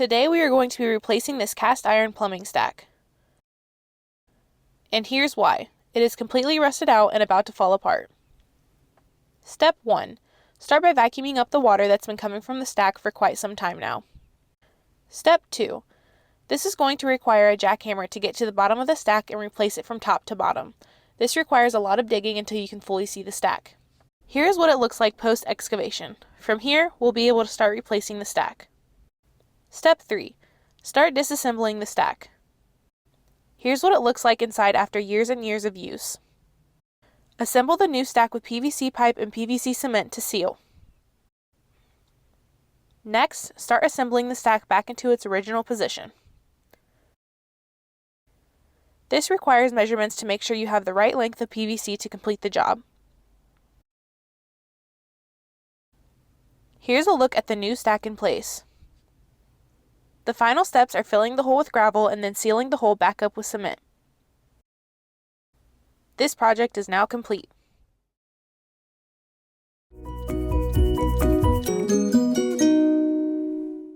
Today we are going to be replacing this cast iron plumbing stack. And here's why. It is completely rusted out and about to fall apart. Step 1. Start by vacuuming up the water that's been coming from the stack for quite some time now. Step 2. This is going to require a jackhammer to get to the bottom of the stack and replace it from top to bottom. This requires a lot of digging until you can fully see the stack. Here's what it looks like post-excavation. From here, we'll be able to start replacing the stack. Step 3. Start disassembling the stack. Here's what it looks like inside after years and years of use. Assemble the new stack with PVC pipe and PVC cement to seal. Next, start assembling the stack back into its original position. This requires measurements to make sure you have the right length of PVC to complete the job. Here's a look at the new stack in place. The final steps are filling the hole with gravel and then sealing the hole back up with cement. This project is now complete.